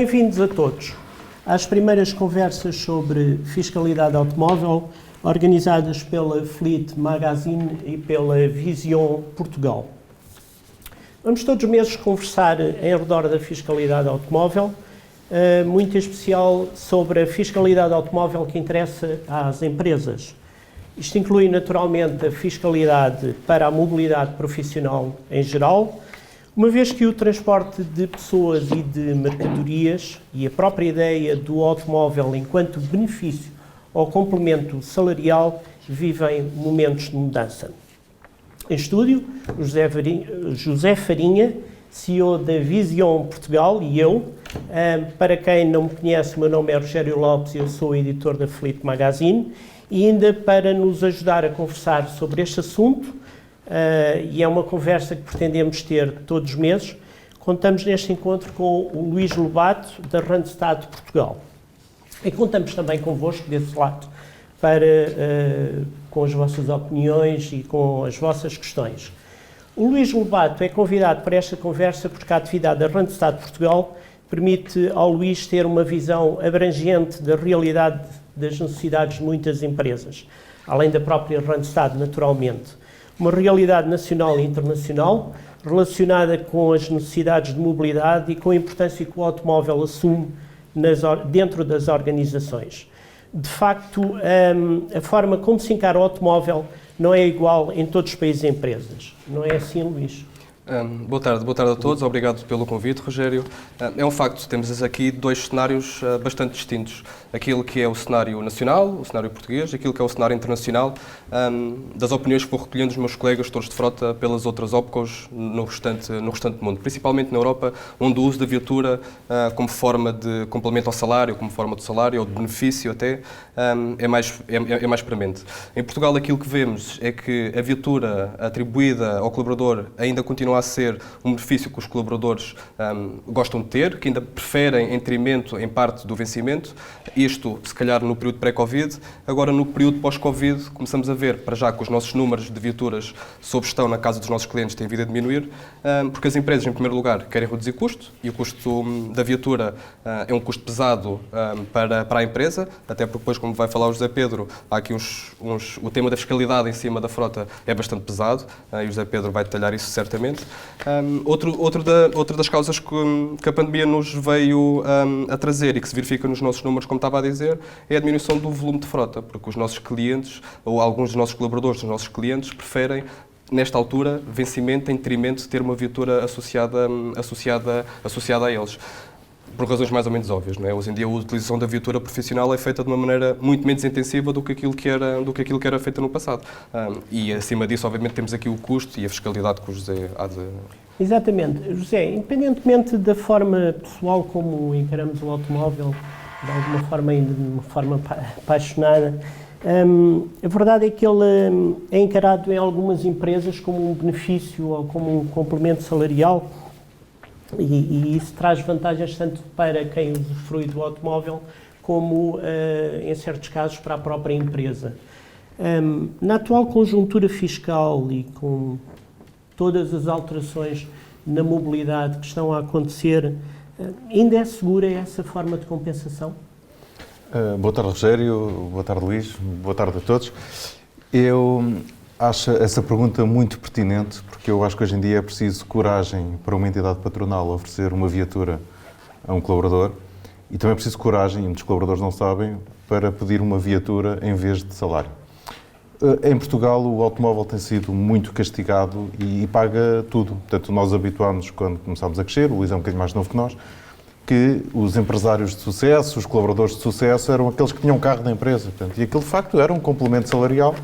Bem-vindos a todos às primeiras conversas sobre fiscalidade automóvel organizadas pela Fleet Magazine e pela Vision Portugal. Vamos todos os meses conversar em redor da fiscalidade automóvel, muito em especial sobre a fiscalidade automóvel que interessa às empresas. Isto inclui naturalmente a fiscalidade para a mobilidade profissional em geral, uma vez que o transporte de pessoas e de mercadorias e a própria ideia do automóvel enquanto benefício ou complemento salarial vivem momentos de mudança. Em estúdio, o José Farinha, CEO da Vision Portugal, e eu. Para quem não me conhece, o meu nome é Rogério Lopes e eu sou editor da Fleet Magazine. E ainda para nos ajudar a conversar sobre este assunto, e é uma conversa que pretendemos ter todos os meses, contamos neste encontro com o Luís Lobato, da Randstad Portugal. E contamos também convosco, desse lado, com as vossas opiniões e com as vossas questões. O Luís Lobato é convidado para esta conversa porque a atividade da Randstad Portugal permite ao Luís ter uma visão abrangente da realidade das necessidades de muitas empresas, além da própria Randstad, naturalmente. Uma realidade nacional e internacional relacionada com as necessidades de mobilidade e com a importância que o automóvel assume dentro das organizações. De facto, a forma como se encara o automóvel não é igual em todos os países e empresas. Não é assim, Luís? Boa tarde a todos, obrigado pelo convite, Rogério. É um facto, temos aqui dois cenários bastante distintos. Aquilo que é o cenário nacional, o cenário português, aquilo que é o cenário internacional, das opiniões que vou recolhendo dos meus colegas gestores de frota pelas outras OPCOs no restante do mundo, principalmente na Europa, onde o uso da viatura como forma de complemento ao salário, como forma de salário ou de benefício até, é mais premente. Em Portugal aquilo que vemos é que a viatura atribuída ao colaborador ainda continua a ser um benefício que os colaboradores gostam de ter, que ainda preferem em detrimento, em parte, do vencimento. Isto, se calhar, no período pré-Covid. Agora, no período pós-Covid, começamos a ver, para já, que os nossos números de viaturas sob gestão na casa dos nossos clientes têm vindo a diminuir, porque as empresas, em primeiro lugar, querem reduzir custo, e o custo da viatura é um custo pesado para a empresa, até porque depois, como vai falar o José Pedro, há aqui o tema da fiscalidade em cima da frota é bastante pesado, e o José Pedro vai detalhar isso certamente. Outra das causas que a pandemia nos veio a trazer e que se verifica nos nossos números, como estava a dizer, é a diminuição do volume de frota, porque os nossos clientes, ou alguns dos nossos colaboradores, dos nossos clientes, preferem, nesta altura, vencimento em detrimento de ter uma viatura associada a eles. Por razões mais ou menos óbvias, não é? Hoje em dia a utilização da viatura profissional é feita de uma maneira muito menos intensiva do que aquilo que era feita no passado. E acima disso, obviamente, temos aqui o custo e a fiscalidade que o José há de... Exatamente. José, independentemente da forma pessoal como encaramos o automóvel, de alguma forma ainda de uma forma apaixonada, a verdade é que ele é encarado em algumas empresas como um benefício ou como um complemento salarial. E isso traz vantagens tanto para quem usufrui do automóvel como, em certos casos, para a própria empresa. Na atual conjuntura fiscal e com todas as alterações na mobilidade que estão a acontecer, ainda é segura essa forma de compensação? Boa tarde, Rogério. Boa tarde, Luís. Boa tarde a todos. Eu acho essa pergunta muito pertinente, porque eu acho que hoje em dia é preciso coragem para uma entidade patronal oferecer uma viatura a um colaborador e também é preciso coragem, e muitos colaboradores não sabem, para pedir uma viatura em vez de salário. Em Portugal, o automóvel tem sido muito castigado e paga tudo. Portanto, nós habituámos, quando começámos a crescer, o Luís é um bocadinho mais novo que nós, que os empresários de sucesso, os colaboradores de sucesso, eram aqueles que tinham carro da empresa. Portanto, e aquilo, de facto, era um complemento salarial.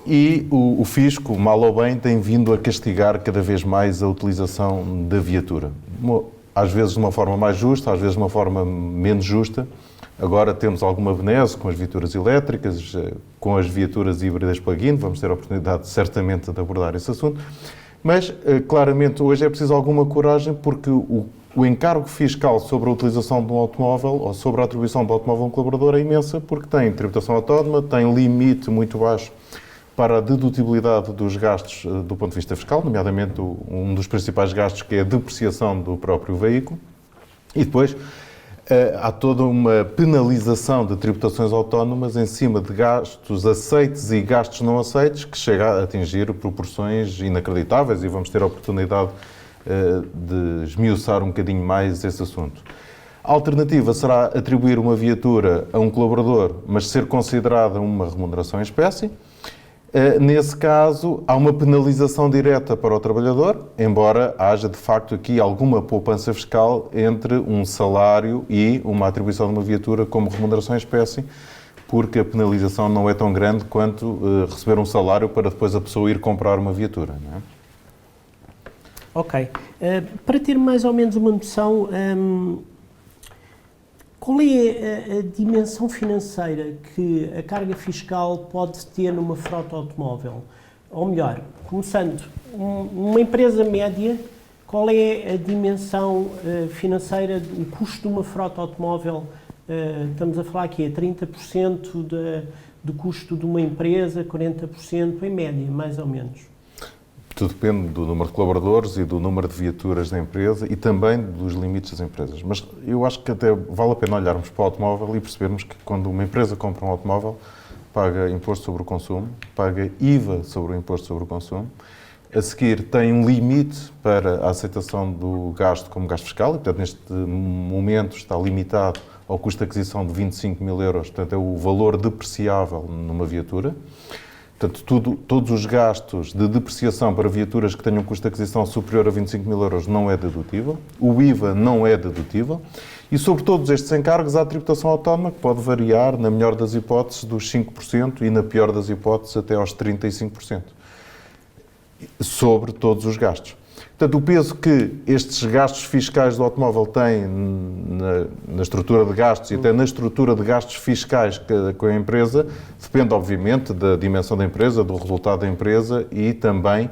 E o fisco, mal ou bem, tem vindo a castigar cada vez mais a utilização da viatura. Às vezes de uma forma mais justa, às vezes de uma forma menos justa. Agora temos alguma benesse com as viaturas elétricas, com as viaturas híbridas plug-in. Vamos ter a oportunidade, certamente, de abordar esse assunto. Mas, claramente, hoje é preciso alguma coragem, porque o encargo fiscal sobre a utilização de um automóvel ou sobre a atribuição do automóvel a um colaborador é imensa, porque tem tributação autónoma, tem limite muito baixo para a dedutibilidade dos gastos do ponto de vista fiscal, nomeadamente um dos principais gastos, que é a depreciação do próprio veículo. E depois há toda uma penalização de tributações autónomas em cima de gastos aceites e gastos não aceites, que chega a atingir proporções inacreditáveis, e vamos ter a oportunidade de esmiuçar um bocadinho mais esse assunto. A alternativa será atribuir uma viatura a um colaborador, mas ser considerada uma remuneração em espécie. Nesse caso, há uma penalização direta para o trabalhador, embora haja, de facto, aqui alguma poupança fiscal entre um salário e uma atribuição de uma viatura como remuneração em espécie, porque a penalização não é tão grande quanto receber um salário para depois a pessoa ir comprar uma viatura, não é? Ok. Para ter mais ou menos uma noção, qual é a dimensão financeira que a carga fiscal pode ter numa frota automóvel? Ou melhor, começando, uma empresa média, qual é a dimensão financeira, o custo de uma frota automóvel? Estamos a falar aqui, 30% do custo de uma empresa, 40% em média, mais ou menos. Tudo depende do número de colaboradores e do número de viaturas da empresa e também dos limites das empresas. Mas eu acho que até vale a pena olharmos para o automóvel e percebermos que quando uma empresa compra um automóvel, paga imposto sobre o consumo, paga IVA sobre o imposto sobre o consumo. A seguir, tem um limite para a aceitação do gasto como gasto fiscal e, portanto, neste momento está limitado ao custo de aquisição de 25 mil euros, portanto, é o valor depreciável numa viatura. Portanto, todos os gastos de depreciação para viaturas que tenham um custo de aquisição superior a 25 mil euros não é dedutível, o IVA não é dedutível e sobre todos estes encargos há a tributação autónoma que pode variar, na melhor das hipóteses, dos 5% e na pior das hipóteses até aos 35%, sobre todos os gastos. Portanto, o peso que estes gastos fiscais do automóvel têm na estrutura de gastos e até na estrutura de gastos fiscais com a empresa depende, obviamente, da dimensão da empresa, do resultado da empresa e também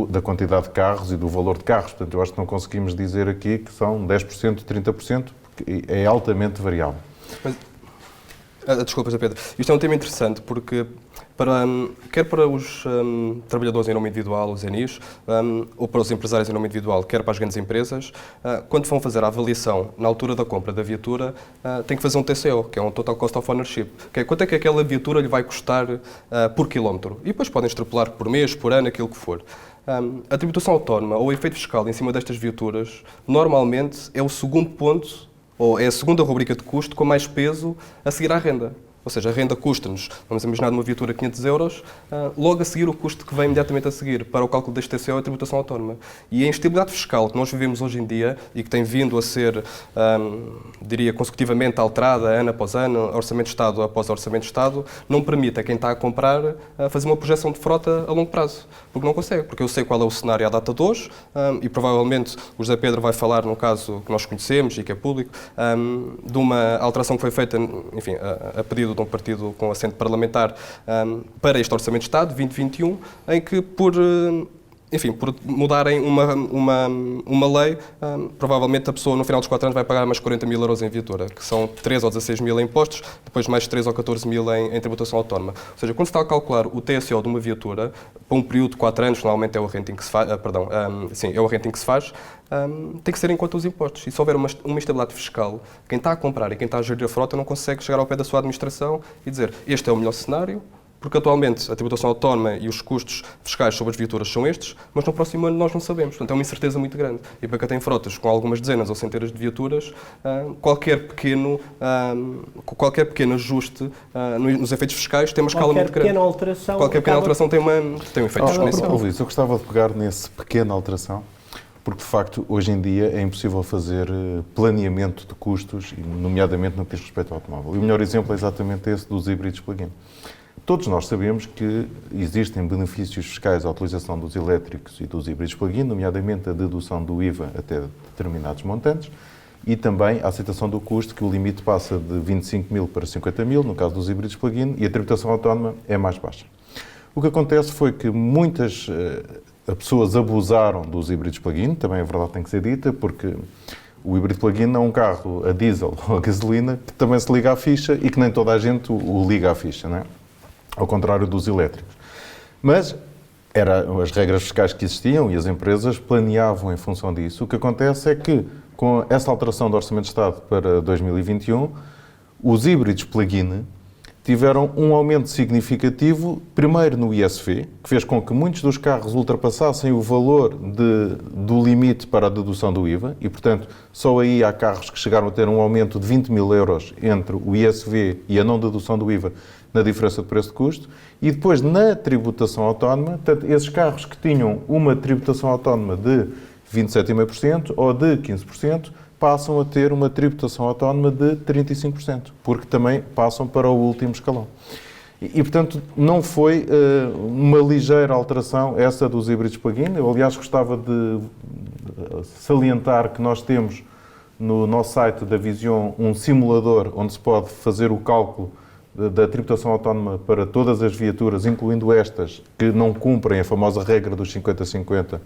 da quantidade de carros e do valor de carros. Portanto, eu acho que não conseguimos dizer aqui que são 10%, 30%, porque é altamente variável. Mas, desculpa, José Pedro. Isto é um tema interessante porque quer para os trabalhadores em nome individual, os ENIs, ou para os empresários em nome individual, quer para as grandes empresas, quando vão fazer a avaliação na altura da compra da viatura, tem que fazer um TCO, que é um Total Cost of Ownership, que é quanto é que aquela viatura lhe vai custar por quilómetro. E depois podem extrapolar por mês, por ano, aquilo que for. A tributação autónoma ou o efeito fiscal em cima destas viaturas, normalmente é o segundo ponto, ou é a segunda rubrica de custo com mais peso a seguir à renda. Ou seja, a renda custa-nos, vamos imaginar numa viatura 500 euros, logo a seguir o custo que vem imediatamente a seguir para o cálculo deste TCO é a tributação autónoma. E a instabilidade fiscal que nós vivemos hoje em dia e que tem vindo a ser, diria, consecutivamente alterada ano após ano, Orçamento de Estado após Orçamento de Estado, não permite a quem está a comprar fazer uma projeção de frota a longo prazo. Porque não consegue, porque eu sei qual é o cenário à data de hoje e provavelmente o José Pedro vai falar no caso que nós conhecemos e que é público, de uma alteração que foi feita, enfim, a pedido de um partido com assento parlamentar para este Orçamento de Estado, 2021, em que por mudarem uma lei, provavelmente a pessoa no final dos 4 anos vai pagar mais 40 mil euros em viatura, que são 13 ou 16 mil em impostos, depois mais 13 ou 14 mil em tributação autónoma. Ou seja, quando se está a calcular o TSO de uma viatura, para um período de 4 anos, normalmente é o renting que se faz, é o renting que se faz, tem que ser em conta os impostos. E se houver uma instabilidade fiscal, quem está a comprar e quem está a gerir a frota não consegue chegar ao pé da sua administração e dizer este é o melhor cenário, porque atualmente a tributação autónoma e os custos fiscais sobre as viaturas são estes, mas no próximo ano nós não sabemos. Portanto, é uma incerteza muito grande. E para quem tem frotas com algumas dezenas ou centenas de viaturas, qualquer pequeno ajuste nos efeitos fiscais tem uma escala muito grande. Qualquer pequena alteração tem um efeito exponencial. Luís, eu gostava de pegar nessa pequena alteração, porque de facto hoje em dia é impossível fazer planeamento de custos, nomeadamente no que diz respeito ao automóvel. E o melhor exemplo é exatamente esse dos híbridos plug-in. Todos nós sabemos que existem benefícios fiscais à utilização dos elétricos e dos híbridos plug-in, nomeadamente a dedução do IVA até determinados montantes e também a aceitação do custo, que o limite passa de 25 mil para 50 mil, no caso dos híbridos plug-in, e a tributação autónoma é mais baixa. O que acontece foi que muitas pessoas abusaram dos híbridos plug-in, também a verdade tem que ser dita, porque o híbrido plug-in é um carro a diesel ou a gasolina que também se liga à ficha e que nem toda a gente o liga à ficha, não é? Ao contrário dos elétricos. Mas eram as regras fiscais que existiam e as empresas planeavam em função disso. O que acontece é que com essa alteração do Orçamento de Estado para 2021, os híbridos plug-in tiveram um aumento significativo, primeiro no ISV, que fez com que muitos dos carros ultrapassassem o valor do limite para a dedução do IVA e, portanto, só aí há carros que chegaram a ter um aumento de 20 mil euros entre o ISV e a não dedução do IVA na diferença de preço de custo. E depois, na tributação autónoma, portanto, esses carros que tinham uma tributação autónoma de 27,5% ou de 15%, passam a ter uma tributação autónoma de 35%, porque também passam para o último escalão. E portanto, não foi uma ligeira alteração essa dos híbridos plug-in. Eu, aliás, gostava de salientar que nós temos no nosso site da Vision um simulador onde se pode fazer o cálculo da tributação autónoma para todas as viaturas, incluindo estas que não cumprem a famosa regra dos 50-50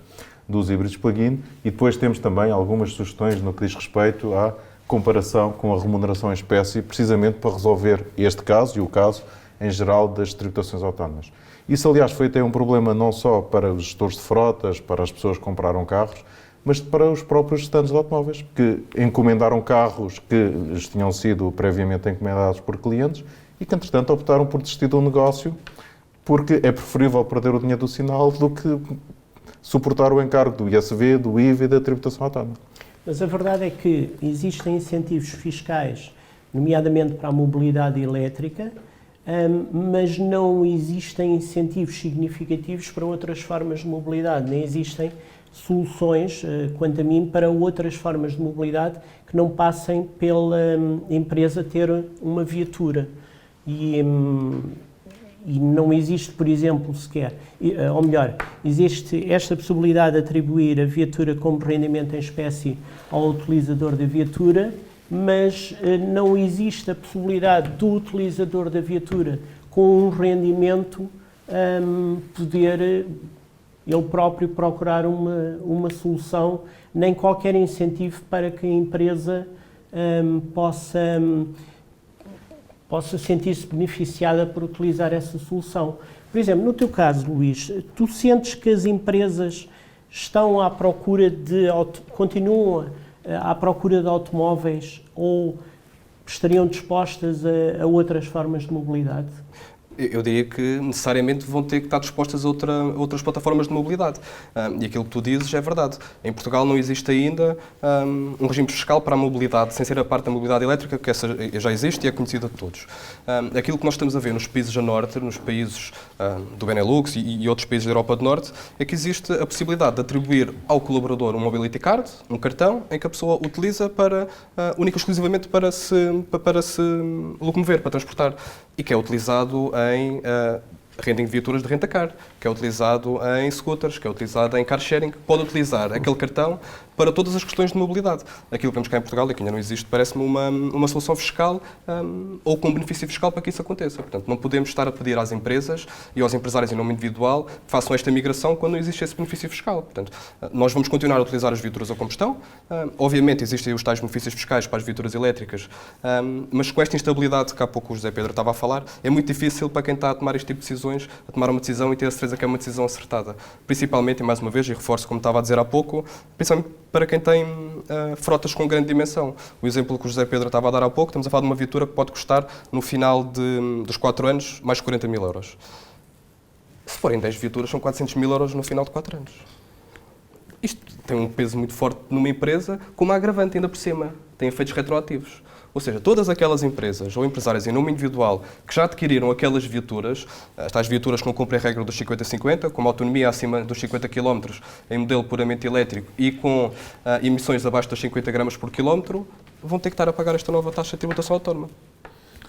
dos híbridos plug-in, e depois temos também algumas sugestões no que diz respeito à comparação com a remuneração em espécie, precisamente para resolver este caso e o caso em geral das tributações autónomas. Isso, aliás, foi até um problema não só para os gestores de frotas, para as pessoas que compraram carros, mas para os próprios gestantes de automóveis, que encomendaram carros que lhes tinham sido previamente encomendados por clientes e que, entretanto, optaram por desistir do negócio porque é preferível perder o dinheiro do sinal do que suportar o encargo do ISV, do IVA e da tributação autónoma. Mas a verdade é que existem incentivos fiscais, nomeadamente para a mobilidade elétrica, mas não existem incentivos significativos para outras formas de mobilidade, nem existem soluções, quanto a mim, para outras formas de mobilidade que não passem pela empresa ter uma viatura. E não existe, por exemplo, sequer, ou melhor, existe esta possibilidade de atribuir a viatura como rendimento em espécie ao utilizador da viatura, mas não existe a possibilidade do utilizador da viatura com um rendimento poder ele próprio procurar uma solução, nem qualquer incentivo para que a empresa possa sentir-se beneficiada por utilizar essa solução. Por exemplo, no teu caso, Luís, tu sentes que as empresas estão à procura continuam à procura de automóveis ou estariam dispostas a outras formas de mobilidade? Eu diria que necessariamente vão ter que estar dispostas a outras plataformas de mobilidade. E aquilo que tu dizes é verdade. Em Portugal não existe ainda um regime fiscal para a mobilidade, sem ser a parte da mobilidade elétrica, que essa já existe e é conhecida de todos. Aquilo que nós estamos a ver nos países a norte, nos países do Benelux e outros países da Europa do Norte, é que existe a possibilidade de atribuir ao colaborador um mobility card, um cartão, em que a pessoa utiliza única e exclusivamente para se locomover, para transportar, e que é utilizado em rending de viaturas de renta-car, que é utilizado em scooters, que é utilizado em car sharing, pode utilizar aquele cartão para todas as questões de mobilidade. Aquilo que vemos cá em Portugal, e que ainda não existe, parece-me uma solução fiscal ou com benefício fiscal para que isso aconteça. Portanto, não podemos estar a pedir às empresas e aos empresários em nome individual que façam esta migração quando não existe esse benefício fiscal. Portanto, nós vamos continuar a utilizar as viaturas a combustão. Obviamente, existem os tais benefícios fiscais para as viaturas elétricas, mas com esta instabilidade que há pouco o José Pedro estava a falar, é muito difícil para quem está a tomar este tipo de decisões, a tomar uma decisão e ter a certeza que é uma decisão acertada. Principalmente, e mais uma vez, e reforço como estava a dizer há pouco, principalmente para quem tem frotas com grande dimensão. O exemplo que o José Pedro estava a dar há pouco, estamos a falar de uma viatura que pode custar, no final dos 4 anos, mais de 40 mil euros. Se forem 10 viaturas, são 400 mil euros no final de 4 anos. Isto tem um peso muito forte numa empresa, com uma agravante ainda por cima. Tem efeitos retroativos. Ou seja, todas aquelas empresas ou empresários em nome individual que já adquiriram aquelas viaturas, as tais viaturas que não cumprem a regra dos 50-50, com uma autonomia acima dos 50 km em modelo puramente elétrico e com emissões abaixo dos 50 gramas por quilómetro, vão ter que estar a pagar esta nova taxa de tributação autónoma.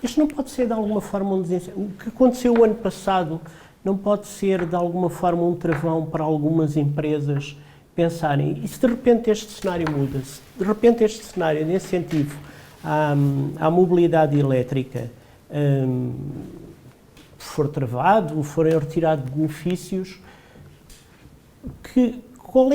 Isto não pode ser de alguma forma o que aconteceu o ano passado, não pode ser de alguma forma um travão para algumas empresas pensarem, e se de repente este cenário muda, se de repente este cenário, nesse sentido, à mobilidade elétrica for travado, forem retirados benefícios, qual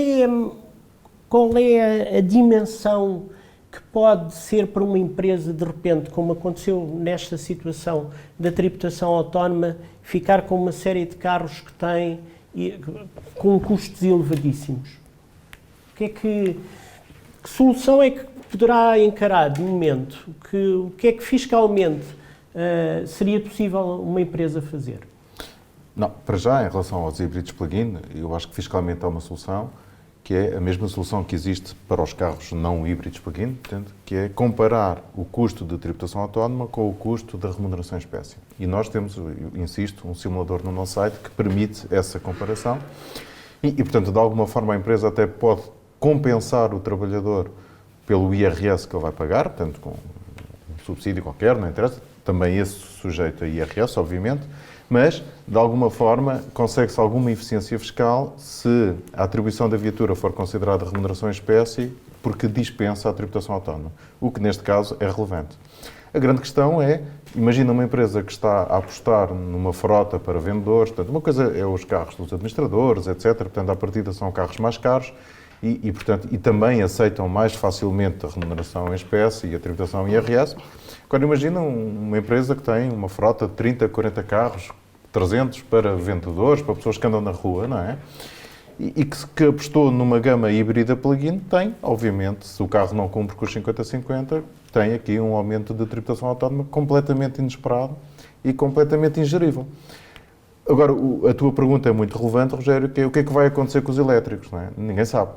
é a dimensão que pode ser para uma empresa, de repente, como aconteceu nesta situação da tributação autónoma, ficar com uma série de carros que tem com custos elevadíssimos? O que é que... Que solução é que poderá encarar de momento? O que é que fiscalmente seria possível uma empresa fazer? Não, para já, em relação aos híbridos plug-in, eu acho que fiscalmente há uma solução, que é a mesma solução que existe para os carros não híbridos plug-in, portanto, que é comparar o custo de tributação autónoma com o custo da remuneração em espécie. E nós temos, eu insisto, um simulador no nosso site que permite essa comparação e, portanto, de alguma forma a empresa até pode compensar o trabalhador pelo IRS que ele vai pagar, portanto, com um subsídio qualquer, não interessa, também esse sujeito a IRS, obviamente, mas, de alguma forma, consegue-se alguma eficiência fiscal se a atribuição da viatura for considerada remuneração em espécie, porque dispensa a tributação autónoma, o que neste caso é relevante. A grande questão é, imagina uma empresa que está a apostar numa frota para vendedores, portanto, uma coisa é os carros dos administradores, etc., portanto, à partida são carros mais caros e também aceitam mais facilmente a remuneração em espécie e a tributação IRS. Agora imagina uma empresa que tem uma frota de 30, 40 carros, 300 para vendedores, para pessoas que andam na rua, não é? E que apostou numa gama híbrida plug-in, tem, obviamente, se o carro não cumpre com os 50-50, tem aqui um aumento de tributação autónoma completamente inesperado e completamente ingerível. Agora, a tua pergunta é muito relevante, Rogério, que é o que é que vai acontecer com os elétricos, não é? Ninguém sabe.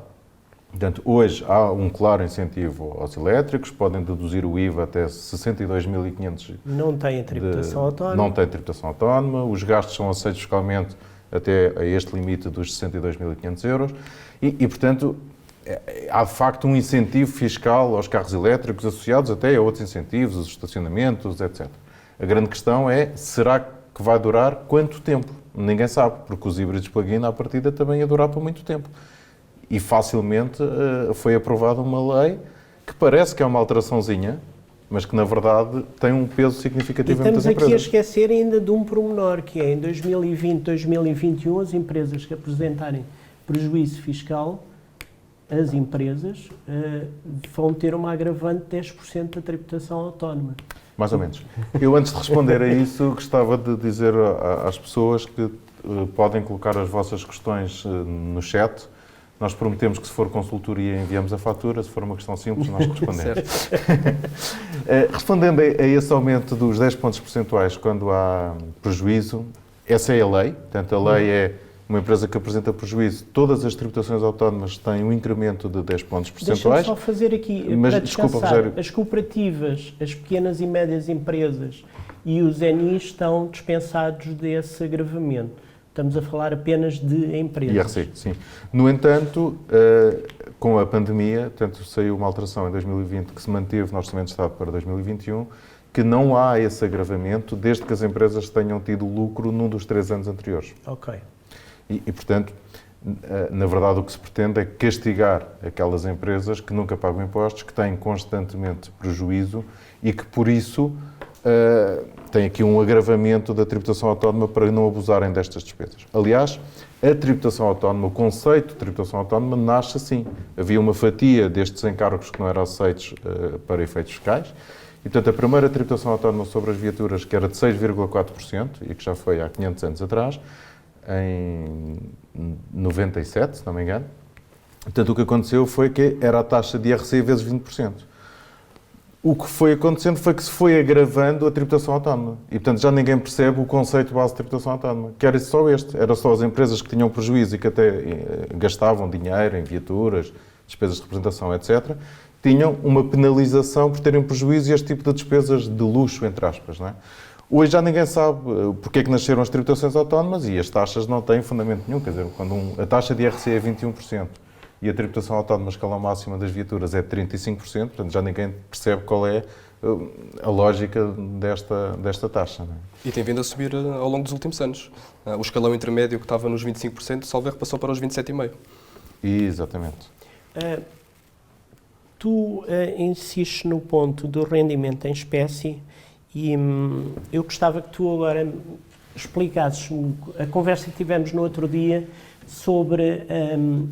Portanto, hoje há um claro incentivo aos elétricos, podem deduzir o IVA até 62.500. Não tem tributação autónoma. Não tem tributação autónoma, os gastos são aceitos fiscalmente até a este limite dos 62.500 euros portanto, há de facto um incentivo fiscal aos carros elétricos associados até a outros incentivos, os estacionamentos, etc. A grande questão é, será que vai durar quanto tempo? Ninguém sabe, porque os híbridos plug-in à partida também ia durar por muito tempo. E facilmente foi aprovada uma lei que parece que é uma alteraçãozinha, mas que na verdade tem um peso significativo em muitas empresas. Estamos aqui a esquecer ainda de um pormenor, que é em 2020, 2021, as empresas que apresentarem prejuízo fiscal, as empresas vão ter uma agravante de 10% da tributação autónoma. Mais ou menos. Eu, antes de responder a isso, gostava de dizer às pessoas que podem colocar as vossas questões no chat. Nós prometemos que, se for consultoria, enviamos a fatura. Se for uma questão simples, nós respondemos. Respondendo a esse aumento dos 10 pontos percentuais quando há prejuízo, essa é a lei. Portanto, a lei é uma empresa que apresenta prejuízo. Todas as tributações autónomas têm um incremento de 10 pontos percentuais. Deixa-me só fazer aqui, mas, para desculpa, descansar, Rogério. as cooperativas, as pequenas e médias empresas e os NIs estão dispensados desse agravamento. Estamos a falar apenas de empresas. IRC, sim. No entanto, com a pandemia, portanto, saiu uma alteração em 2020 que se manteve no Orçamento de Estado para 2021, que não há esse agravamento desde que as empresas tenham tido lucro num dos 3 anos anteriores. Ok. Portanto, na verdade, o que se pretende é castigar aquelas empresas que nunca pagam impostos, que têm constantemente prejuízo e que, por isso, tem aqui um agravamento da tributação autónoma para não abusarem destas despesas. Aliás, a tributação autónoma, o conceito de tributação autónoma nasce assim. Havia uma fatia destes encargos que não eram aceitos para efeitos fiscais e, portanto, a primeira tributação autónoma sobre as viaturas, que era de 6,4% e que já foi há 500 anos atrás, em 97, se não me engano. Portanto, o que aconteceu foi que era a taxa de IRC vezes 20%. O que foi acontecendo foi que se foi agravando a tributação autónoma. E, portanto, já ninguém percebe o conceito base de tributação autónoma, que era só este. Era só as empresas que tinham prejuízo e que até gastavam dinheiro em viaturas, despesas de representação, etc., tinham uma penalização por terem prejuízo e este tipo de despesas de luxo, entre aspas, não é? Hoje já ninguém sabe porque é que nasceram as tributações autónomas e as taxas não têm fundamento nenhum. Quer dizer, quando a taxa de IRC é 21%, e a tributação autónoma, a escala máxima das viaturas, é 35%, portanto já ninguém percebe qual é a lógica desta taxa. Não é? E tem vindo a subir ao longo dos últimos anos. O escalão intermédio, que estava nos 25%, salvo erro, passou para os 27,5%. Exatamente. Tu insistes no ponto do rendimento em espécie e eu gostava que tu agora explicasses a conversa que tivemos no outro dia sobre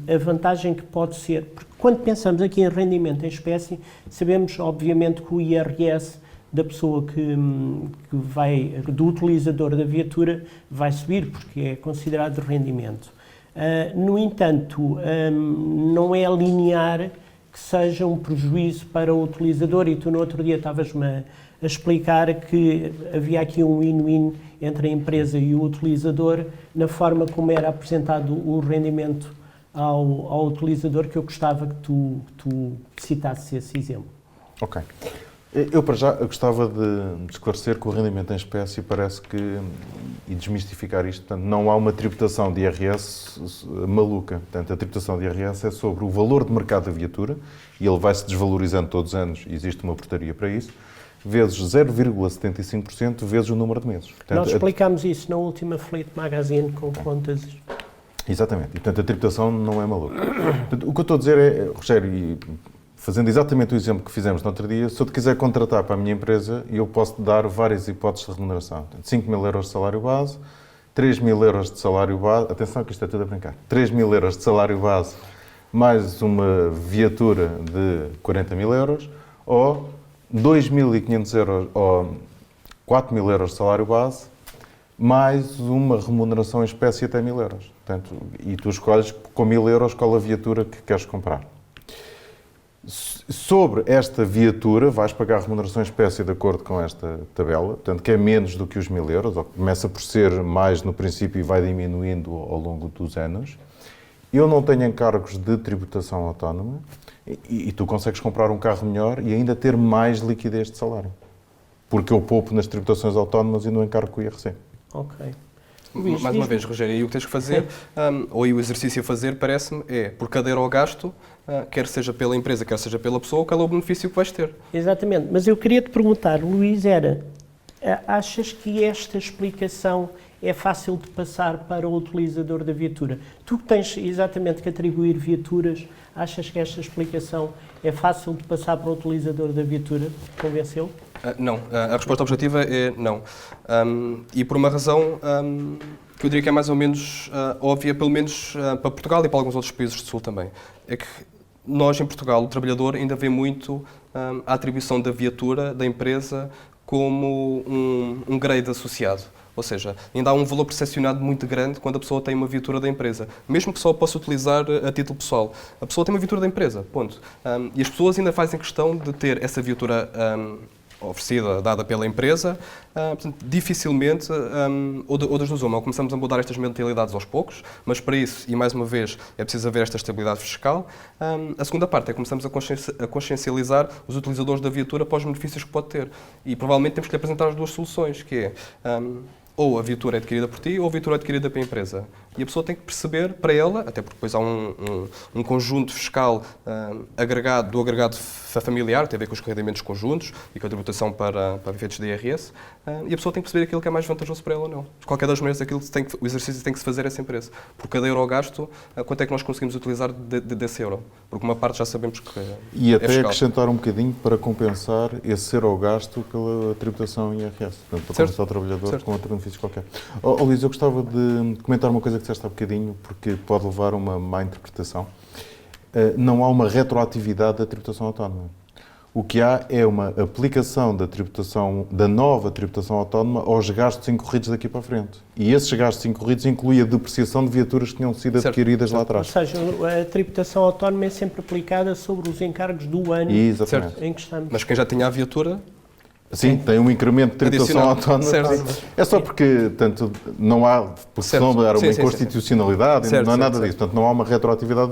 a vantagem que pode ser, porque quando pensamos aqui em rendimento em espécie, sabemos obviamente que o IRS da pessoa do utilizador da viatura vai subir, porque é considerado rendimento. No entanto, não é linear que seja um prejuízo para o utilizador, e tu no outro dia estavas-me a explicar que havia aqui um win-win entre a empresa e o utilizador na forma como era apresentado o rendimento ao utilizador, que eu gostava que tu citasses esse exemplo. Ok. Eu, para já, gostava de esclarecer que o rendimento em espécie parece que, e desmistificar isto, portanto, não há uma tributação de IRS maluca. Portanto, a tributação de IRS é sobre o valor de mercado da viatura, e ele vai-se desvalorizando todos os anos, e existe uma portaria para isso, vezes 0,75% vezes o número de meses. Portanto, nós explicámos isso na última Fleet Magazine com contas. Exatamente. E, portanto, a tributação não é maluca. Portanto, o que eu estou a dizer é, Rogério, e fazendo exatamente o exemplo que fizemos no outro dia, se eu te quiser contratar para a minha empresa, eu posso te dar várias hipóteses de remuneração. Portanto, 5.000 euros de salário base, 3.000 euros de salário base, atenção que isto é tudo a brincar, 3.000 euros de salário base, mais uma viatura de 40.000 euros, ou 2.500 euros, ou 4.000 euros de salário base, mais uma remuneração em espécie até 1.000 euros. Portanto, e tu escolhes com 1.000 euros qual a viatura que queres comprar. Sobre esta viatura, vais pagar a remuneração em espécie de acordo com esta tabela, portanto, que é menos do que os 1.000 euros, ou começa por ser mais no princípio e vai diminuindo ao longo dos anos. Eu não tenho encargos de tributação autónoma e tu consegues comprar um carro melhor e ainda ter mais liquidez de salário, porque eu poupo nas tributações autónomas e no encargo com o IRC. Ok. Mais uma vez, Rogério, e o que tens que fazer, ou o exercício a fazer, parece-me, é por cada euro ao gasto, quer seja pela empresa, quer seja pela pessoa, qual é o benefício que vais ter. Exatamente, mas eu queria te perguntar, Luís, achas que esta explicação é fácil de passar para o utilizador da viatura? Tu que tens exatamente que atribuir viaturas, achas que esta explicação é fácil de passar para o utilizador da viatura? Convenceu? Não. A resposta objetiva é não. E por uma razão que eu diria que é mais ou menos óbvia, pelo menos para Portugal e para alguns outros países do Sul também. É que nós, em Portugal, o trabalhador ainda vê muito a atribuição da viatura da empresa como um grade associado. Ou seja, ainda há um valor percepcionado muito grande quando a pessoa tem uma viatura da empresa. Mesmo que só possa utilizar a título pessoal. A pessoa tem uma viatura da empresa, ponto. E as pessoas ainda fazem questão de ter essa viatura oferecida, dada pela empresa, portanto, dificilmente, ou das duas uma, ou começamos a mudar estas mentalidades aos poucos, mas para isso, e mais uma vez, é preciso haver esta estabilidade fiscal. A segunda parte é que começamos a consciencializar os utilizadores da viatura para os benefícios que pode ter. E provavelmente temos que lhe apresentar as duas soluções, que é ou a viatura é adquirida por ti ou a viatura é adquirida pela empresa. E a pessoa tem que perceber para ela, até porque depois há um conjunto fiscal agregado, do agregado familiar, tem a ver com os rendimentos conjuntos e com a tributação para efeitos de IRS, e a pessoa tem que perceber aquilo que é mais vantajoso para ela ou não. De qualquer das maneiras, o exercício tem que se fazer essa empresa. Por cada euro gasto, quanto é que nós conseguimos utilizar desse euro? Porque uma parte já sabemos que e até fiscal. Acrescentar um bocadinho para compensar esse euro gasto pela tributação IRS. Portanto, para compensar o trabalhador com outro benefício qualquer. Luís, eu gostava de comentar uma coisa que disseste há bocadinho, porque pode levar a uma má interpretação. Não há uma retroatividade da tributação autónoma. O que há é uma aplicação da nova tributação autónoma aos gastos incorridos daqui para a frente. E esses gastos incorridos incluem a depreciação de viaturas que tinham sido adquiridas lá atrás. Ou seja, a tributação autónoma é sempre aplicada sobre os encargos do ano em que estamos. Mas quem já tinha a viatura... Sim, tem um incremento de tributação autónoma. Certo. É só porque, tanto, não há, porque senão era uma inconstitucionalidade, não é nada disso. Portanto, não há uma retroatividade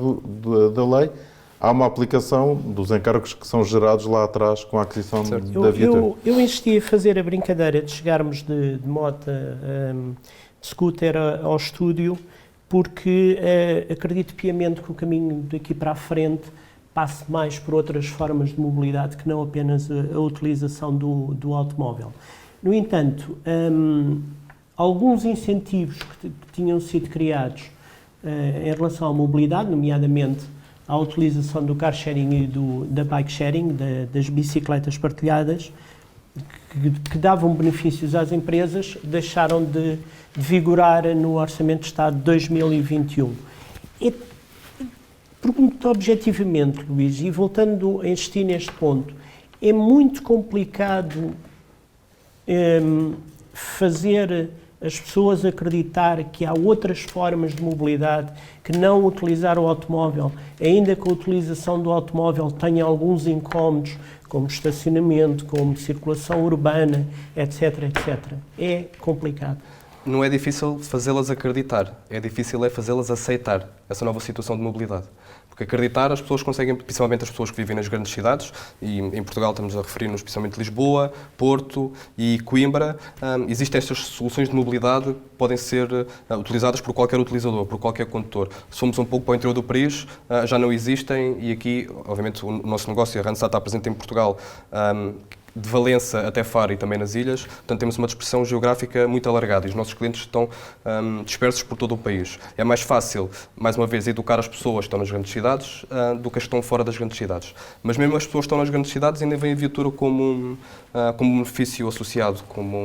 da lei, há uma aplicação dos encargos que são gerados lá atrás com a aquisição da viatura. Eu insisti a fazer a brincadeira de chegarmos de moto, de scooter ao estúdio, porque acredito piamente que o caminho daqui para a frente passe mais por outras formas de mobilidade que não apenas a utilização do automóvel. No entanto, alguns incentivos que tinham sido criados em relação à mobilidade, nomeadamente à utilização do car sharing e da bike sharing, das bicicletas partilhadas, que davam benefícios às empresas, deixaram de vigorar no Orçamento de Estado de 2021. Pergunto objetivamente, Luís, e voltando a insistir neste ponto, é muito complicado fazer as pessoas acreditar que há outras formas de mobilidade que não utilizar o automóvel, ainda que a utilização do automóvel tenha alguns incómodos, como estacionamento, como circulação urbana, etc., etc. É complicado. Não é difícil fazê-las acreditar, é difícil fazê-las aceitar essa nova situação de mobilidade. Porque acreditar, as pessoas conseguem, principalmente as pessoas que vivem nas grandes cidades, e em Portugal estamos a referir-nos especialmente Lisboa, Porto e Coimbra, existem estas soluções de mobilidade que podem ser utilizadas por qualquer utilizador, por qualquer condutor. Se formos um pouco para o interior do país, já não existem, e aqui, obviamente, o nosso negócio, a Randstad, está presente em Portugal, de Valença até Faro e também nas ilhas, portanto temos uma dispersão geográfica muito alargada e os nossos clientes estão dispersos por todo o país. É mais fácil, mais uma vez, educar as pessoas que estão nas grandes cidades do que as que estão fora das grandes cidades. Mas mesmo as pessoas que estão nas grandes cidades ainda veem a viatura como um benefício associado, como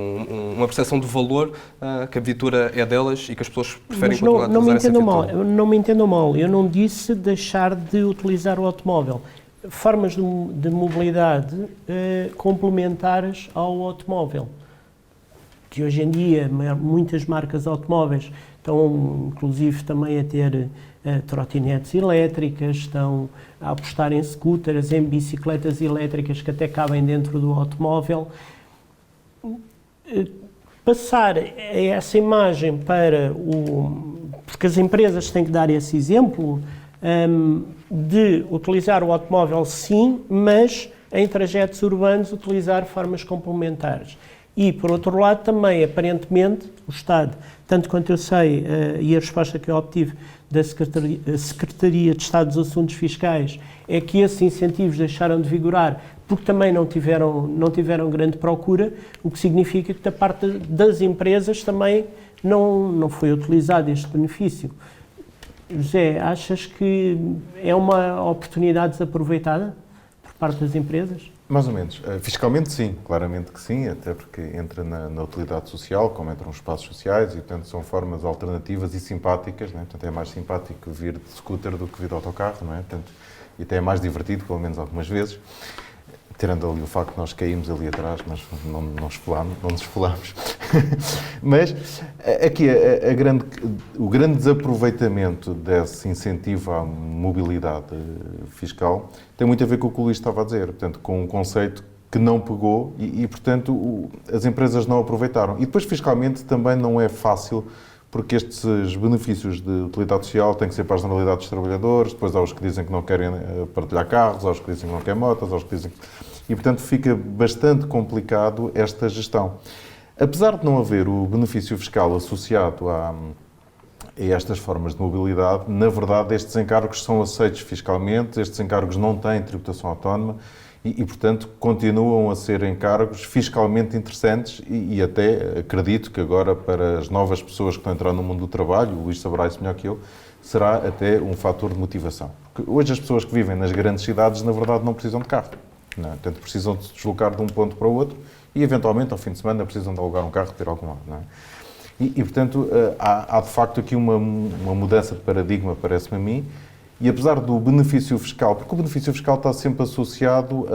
uma percepção de valor, que a viatura é delas e que as pessoas preferem continuar a utilizar essa viatura. Não me entendam mal, eu não disse deixar de utilizar o automóvel. Formas de mobilidade complementares ao automóvel, que hoje em dia muitas marcas automóveis estão inclusive também a ter trotinetes elétricas, estão a apostar em scooters, em bicicletas elétricas que até cabem dentro do automóvel. Passar essa imagem para porque as empresas têm que dar esse exemplo, de utilizar o automóvel sim, mas em trajetos urbanos utilizar formas complementares. E, por outro lado, também, aparentemente, o Estado, tanto quanto eu sei, e a resposta que eu obtive da Secretaria de Estado dos Assuntos Fiscais, é que esses incentivos deixaram de vigorar porque também não tiveram grande procura, o que significa que da parte das empresas também não foi utilizado este benefício. José, achas que é uma oportunidade desaproveitada por parte das empresas? Mais ou menos. Fiscalmente, sim. Claramente que sim, até porque entra na utilidade social, como entram os espaços sociais, e, portanto, são formas alternativas e simpáticas, não é? Portanto, é mais simpático vir de scooter do que vir de autocarro, não é? Portanto, e até é mais divertido, pelo menos algumas vezes. Tirando ali o facto de nós caímos ali atrás, mas não nos esfolámos. Mas aqui o grande desaproveitamento desse incentivo à mobilidade fiscal tem muito a ver com o que o Luís estava a dizer, portanto, com um conceito que não pegou e portanto, as empresas não aproveitaram. E depois, fiscalmente, também não é fácil, porque estes benefícios de utilidade social têm que ser para a generalidade dos trabalhadores, depois há os que dizem que não querem partilhar carros, há os que dizem que não querem motas, há os que dizem que... E, portanto, fica bastante complicado esta gestão. Apesar de não haver o benefício fiscal associado a estas formas de mobilidade, na verdade, estes encargos são aceitos fiscalmente, estes encargos não têm tributação autónoma e, portanto, continuam a ser encargos fiscalmente interessantes e até acredito que agora, para as novas pessoas que estão a entrar no mundo do trabalho, o Luís saberá isso melhor que eu, será até um fator de motivação. Porque hoje as pessoas que vivem nas grandes cidades, na verdade, não precisam de carro. Não, portanto, precisam de se deslocar de um ponto para o outro e, eventualmente, ao fim de semana, precisam de alugar um carro e ter algum lado. Não é? E, portanto, há de facto aqui uma mudança de paradigma, parece-me a mim, e apesar do benefício fiscal, porque o benefício fiscal está sempre associado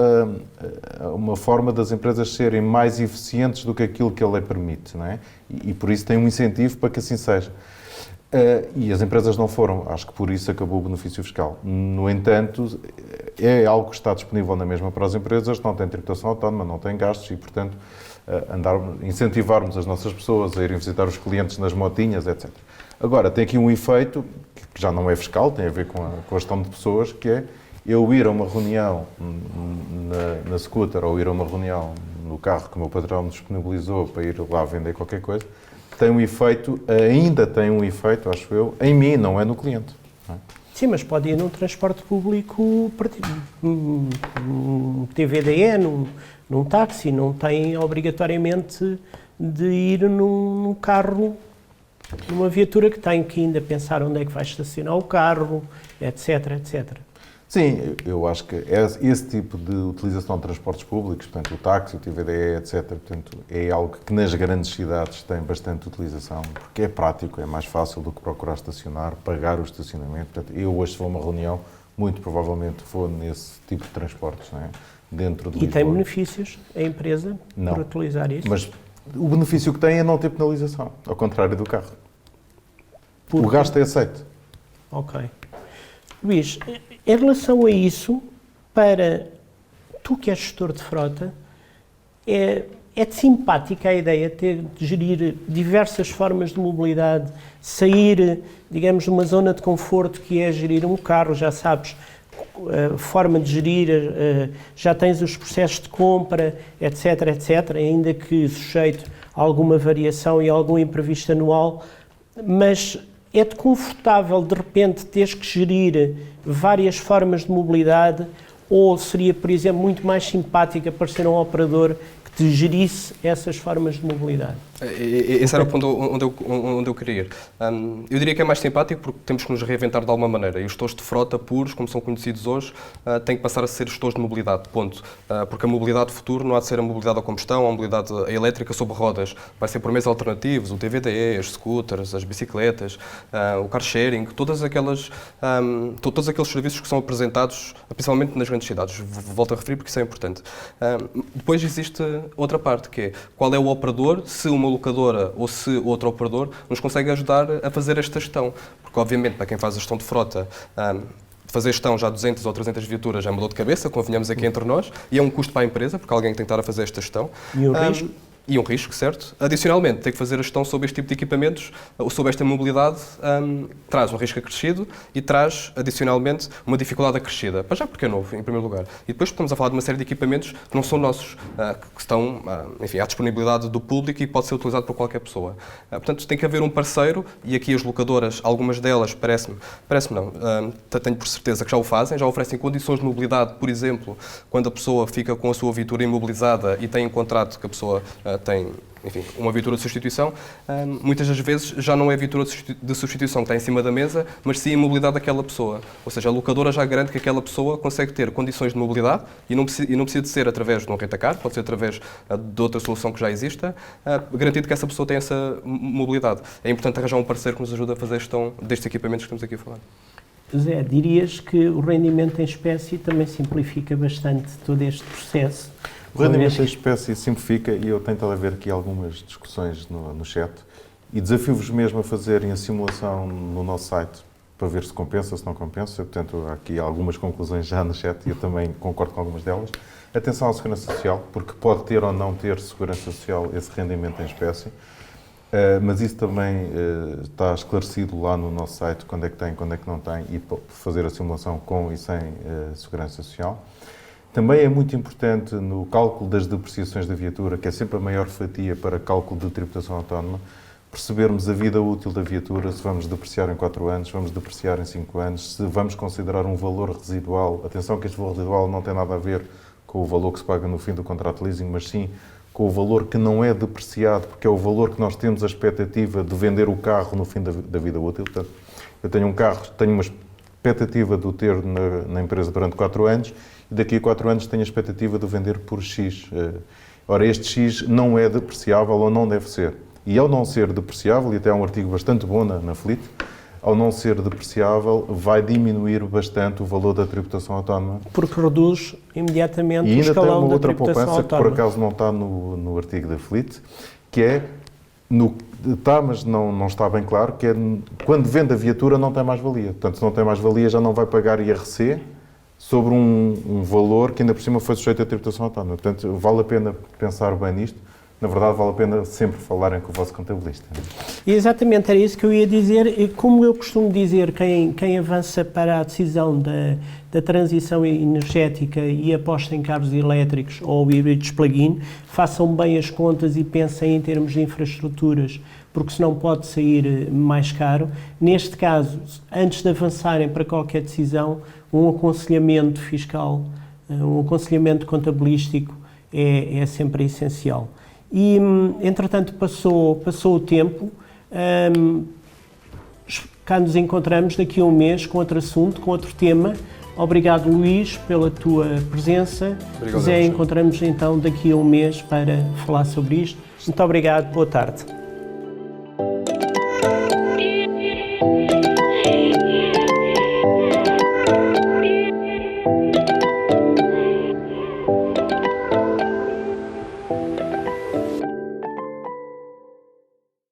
a uma forma das empresas serem mais eficientes do que aquilo que a lei permite, não é? E por isso tem um incentivo para que assim seja. E as empresas não foram, acho que por isso acabou o benefício fiscal. No entanto, é algo que está disponível na mesma para as empresas, não tem tributação autónoma, não tem gastos e, portanto, incentivarmos as nossas pessoas a irem visitar os clientes nas motinhas, etc. Agora, tem aqui um efeito que já não é fiscal, tem a ver com a gestão de pessoas, que é eu ir a uma reunião na scooter ou ir a uma reunião no carro que o meu patrão me disponibilizou para ir lá vender qualquer coisa, tem um efeito, ainda tem um efeito, acho eu, em mim, não é no cliente. Não é? Sim, mas pode ir num transporte público, num TVDE, num táxi, não tem obrigatoriamente de ir num carro, numa viatura que tem que ainda pensar onde é que vai estacionar o carro, etc, etc. Sim, eu acho que esse tipo de utilização de transportes públicos, portanto o táxi, o TVDE, etc, portanto, é algo que nas grandes cidades tem bastante utilização, porque é prático, é mais fácil do que procurar estacionar, pagar o estacionamento. Portanto, eu hoje, se for a uma reunião, muito provavelmente vou nesse tipo de transportes, não é? Dentro de Lisboa. E tem benefícios a empresa por utilizar isso? Mas o benefício que tem é não ter penalização, ao contrário do carro. O gasto é aceito. Ok. Luís, em relação a isso, para tu que és gestor de frota, é-te simpática a ideia de gerir diversas formas de mobilidade, sair, digamos, de uma zona de conforto que é gerir um carro, já sabes, a forma de gerir, já tens os processos de compra, etc, etc, ainda que sujeito a alguma variação e algum imprevisto anual, mas é-te confortável de repente teres que gerir várias formas de mobilidade, ou seria, por exemplo, muito mais simpático aparecer um operador que te gerisse essas formas de mobilidade? Esse era o ponto onde eu queria ir. Eu diria que é mais simpático porque temos que nos reinventar de alguma maneira. E os gestores de frota puros, como são conhecidos hoje, têm que passar a ser gestores de mobilidade, ponto. Porque a mobilidade do futuro não há de ser a mobilidade à combustão, a mobilidade elétrica sobre rodas. Vai ser por meios alternativos, o TVDE, as scooters, as bicicletas, o car sharing, todos aqueles serviços que são apresentados, principalmente nas grandes cidades. Volto a referir porque isso é importante. Depois existe outra parte, que é qual é o operador, se uma locadora ou se outro operador nos consegue ajudar a fazer esta gestão. Porque, obviamente, para quem faz a gestão de frota, fazer gestão já 200 ou 300 viaturas já é uma dor de cabeça, convenhamos aqui entre nós, e é um custo para a empresa, porque alguém tem que estar a fazer esta gestão. E um risco? E um risco, certo? Adicionalmente, ter que fazer a gestão sobre este tipo de equipamentos, ou sobre esta mobilidade, traz um risco acrescido e traz, adicionalmente, uma dificuldade acrescida. Para já porque é novo, em primeiro lugar. E depois estamos a falar de uma série de equipamentos que não são nossos, que estão, enfim, à disponibilidade do público e pode ser utilizado por qualquer pessoa. Portanto, tem que haver um parceiro, e aqui as locadoras, algumas delas, parece-me não, tenho por certeza que já o fazem, já oferecem condições de mobilidade, por exemplo, quando a pessoa fica com a sua viatura imobilizada e tem um contrato que a pessoa tem, enfim, uma viatura de substituição, muitas das vezes já não é a viatura de substituição que está em cima da mesa, mas sim a mobilidade daquela pessoa. Ou seja, a locadora já garante que aquela pessoa consegue ter condições de mobilidade e não precisa de ser através de um rentacar, pode ser através de outra solução que já exista, garantindo que essa pessoa tem essa mobilidade. É importante arranjar um parceiro que nos ajude a fazer a gestão destes equipamentos que estamos aqui a falar. Zé, dirias que o rendimento em espécie também simplifica bastante todo este processo? O rendimento em espécie simplifica, e eu tento haver aqui algumas discussões no chat, e desafio-vos mesmo a fazerem a simulação no nosso site para ver se compensa, se não compensa. Portanto, há aqui algumas conclusões já no chat e eu também concordo com algumas delas. Atenção à segurança social, porque pode ter ou não ter segurança social esse rendimento em espécie, mas isso também está esclarecido lá no nosso site, quando é que tem, quando é que não tem, e fazer a simulação com e sem segurança social. Também é muito importante no cálculo das depreciações da viatura, que é sempre a maior fatia para cálculo de tributação autónoma, percebermos a vida útil da viatura, se vamos depreciar em 4 anos, se vamos depreciar em 5 anos, se vamos considerar um valor residual. Atenção que este valor residual não tem nada a ver com o valor que se paga no fim do contrato de leasing, mas sim com o valor que não é depreciado, porque é o valor que nós temos a expectativa de vender o carro no fim da vida útil. Portanto, eu tenho um carro, tenho uma expectativa de o ter na empresa durante 4 anos, e daqui a 4 anos tenho a expectativa de o vender por X. Ora, este X não é depreciável ou não deve ser. E ao não ser depreciável, e até há um artigo bastante bom na Fleet, ao não ser depreciável, vai diminuir bastante o valor da tributação autónoma. Porque reduz imediatamente o escalão da tributação autónoma. E ainda tem uma outra poupança que por acaso não está no artigo da Fleet, que é, está, mas não está bem claro, que é quando vende a viatura não tem mais-valia. Portanto, se não tem mais-valia já não vai pagar IRC sobre um valor que ainda por cima foi sujeito à tributação autónoma. Portanto, vale a pena pensar bem nisto. Na verdade, vale a pena sempre falarem com o vosso contabilista. Exatamente, era isso que eu ia dizer. E como eu costumo dizer, quem avança para a decisão da transição energética e aposta em carros elétricos ou híbridos plug-in, façam bem as contas e pensem em termos de infraestruturas, porque senão pode sair mais caro. Neste caso, antes de avançarem para qualquer decisão, um aconselhamento fiscal, um aconselhamento contabilístico é sempre essencial. E, entretanto, passou o tempo, cá nos encontramos daqui a um mês com outro assunto, com outro tema. Obrigado, Luís, pela tua presença. Obrigado, Zé, encontramos então daqui a um mês para falar sobre isto. Muito obrigado, boa tarde.